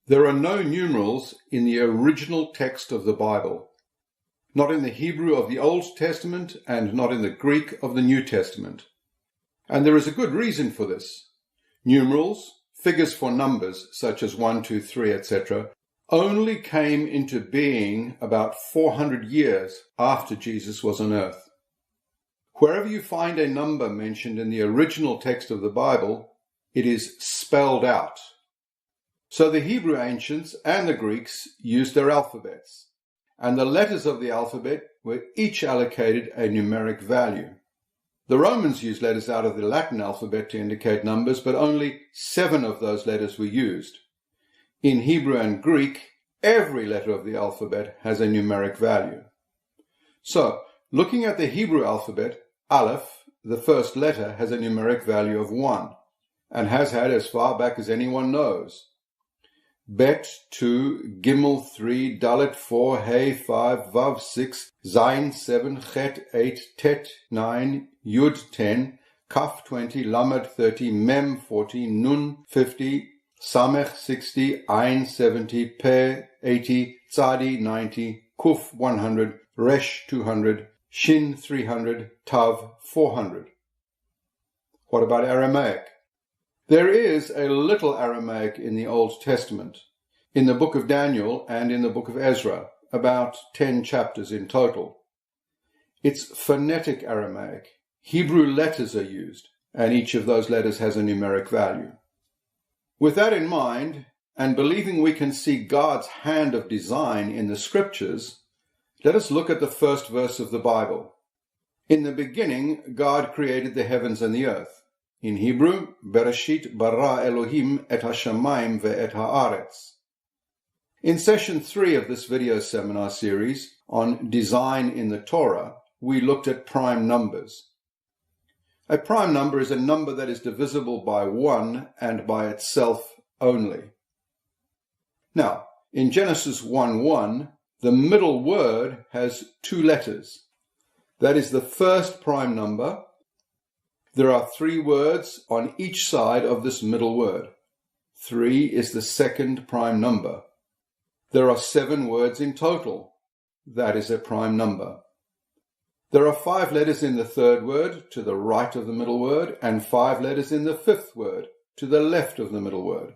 There are no numerals in the original text of the Bible, not in the Hebrew of the Old Testament and not in the Greek of the New Testament. And there is a good reason for this. Numerals, figures for numbers such as 1, 2, 3, etc., only came into being about 400 years after Jesus was on earth. Wherever you find a number mentioned in the original text of the Bible, it is spelled out. So the Hebrew ancients and the Greeks used their alphabets, and the letters of the alphabet were each allocated a numeric value. The Romans used letters out of the Latin alphabet to indicate numbers, but only 7 of those letters were used. In Hebrew and Greek, every letter of the alphabet has a numeric value. So, looking at the Hebrew alphabet, Aleph, the first letter, has a numeric value of 1, and has had as far back as anyone knows. Bet 2, Gimel 3, Dalet 4, Hey 5, Vav 6, Zayin 7, Chet 8, Tet 9, Yud 10, Kaf 20, Lamed 30, Mem 40, Nun 50, Samech 60, Ain 70, Pe 80, Tzadi 90, Kuf 100, Resh 200, Shin 300, Tav 400. What about Aramaic? There is a little Aramaic in the Old Testament, in the book of Daniel and in the book of Ezra, about 10 chapters in total. It's phonetic Aramaic. Hebrew letters are used, and each of those letters has a numeric value. With that in mind, and believing we can see God's hand of design in the scriptures, let us look at the first verse of the Bible. In the beginning, God created the heavens and the earth. In Hebrew, Bereshit bara Elohim et hashamayim ve'et haaretz. In session 3 of this video seminar series on design in the Torah, we looked at prime numbers. A prime number is a number that is divisible by 1 and by itself only. Now, in Genesis 1:1, the middle word has 2 letters. That is the first prime number. There are 3 words on each side of this middle word. 3 is the second prime number. There are 7 words in total. That is a prime number. There are 5 letters in the third word to the right of the middle word, and 5 letters in the fifth word to the left of the middle word.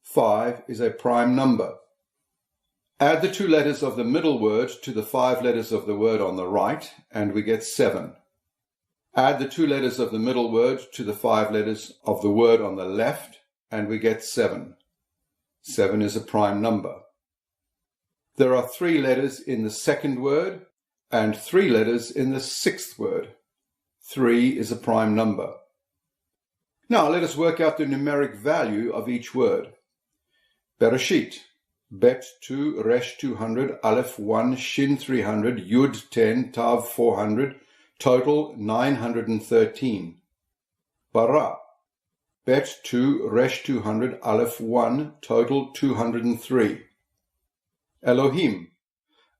5 is a prime number. Add the 2 letters of the middle word to the 5 letters of the word on the right, and we get 7. Add the 2 letters of the middle word to the 5 letters of the word on the left, and we get 7. 7 is a prime number. There are 3 letters in the second word and 3 letters in the sixth word. 3 is a prime number. Now let us work out the numeric value of each word. Bereshit, Bet 2, Resh 200, Aleph 1, Shin 300, Yud 10, Tav 400, total 913. Bara, Bet 2, Resh 200, Aleph 1, total 203. Elohim,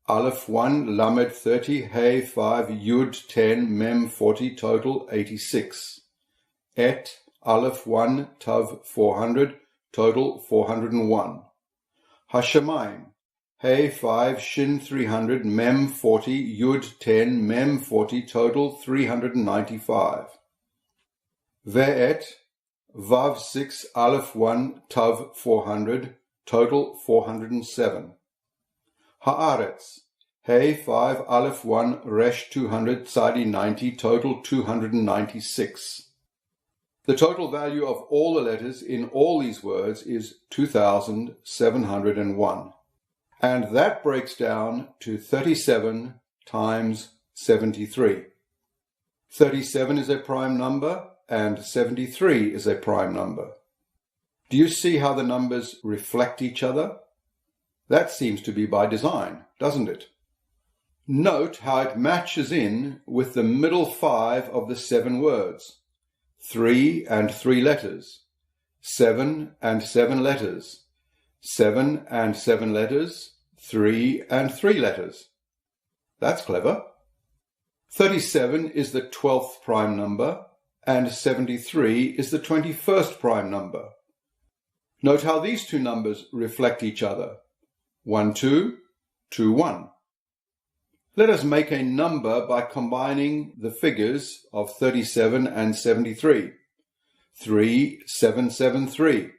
Aleph 1, Lamed 30, Hey 5, Yud 10, Mem 40, total 86. Et, Aleph 1, Tav 400, total 401. Hashamayim, Hey 5, Shin 300, Mem 40, Yud 10, Mem 40, total 395. Ve'et, Vav 6, Aleph 1, Tav 400, total 407. Haaretz, Hey 5, Aleph 1, Resh 200, Tzadi 90, total 296. The total value of all the letters in all these words is 2,701. And that breaks down to 37 times 73. 37 is a prime number, and 73 is a prime number. Do you see how the numbers reflect each other? That seems to be by design, doesn't it? Note how it matches in with the middle 5 of the 7 words. 3 and 3 letters. 7 and 7 letters. 7 and 7 letters. 3 and 3 letters. That's clever. 37 is the 12th prime number, and 73 is the 21st prime number. Note how these two numbers reflect each other. 1, 2, 2, 1. Let us make a number by combining the figures of 37 and 73. 3, 7, 7, 3.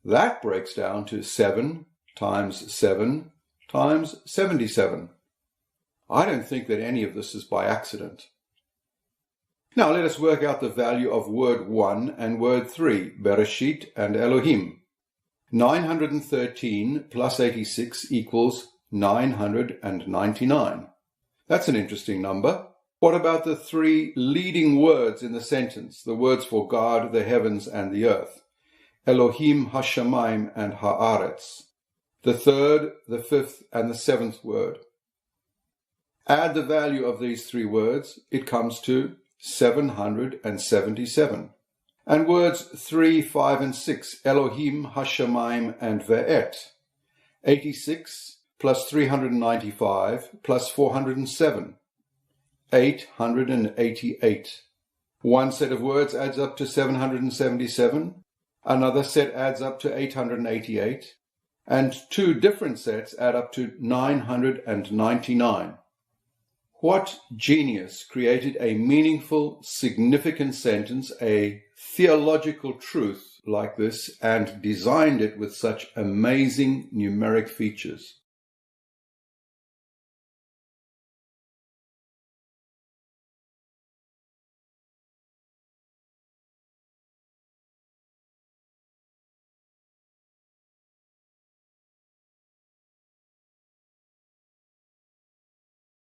That breaks down to 7 times 7 times 77. I don't think that any of this is by accident. Now let us work out the value of word 1 and word 3, Bereshit and Elohim. 913 plus 86 equals 999. That's an interesting number. What about the three leading words in the sentence, the words for God, the heavens, and the earth? Elohim, Hashamayim, and Haaretz. The third, the fifth, and the seventh word. Add the value of these three words, it comes to 777. And words 3, 5, and 6, Elohim, Hashamayim, and Ve'et. 86 plus 395 plus 407. 888. One set of words adds up to 777. Another set adds up to 888. And two different sets add up to 999. What genius created a meaningful, significant sentence, a theological truth like this, and designed it with such amazing numeric features?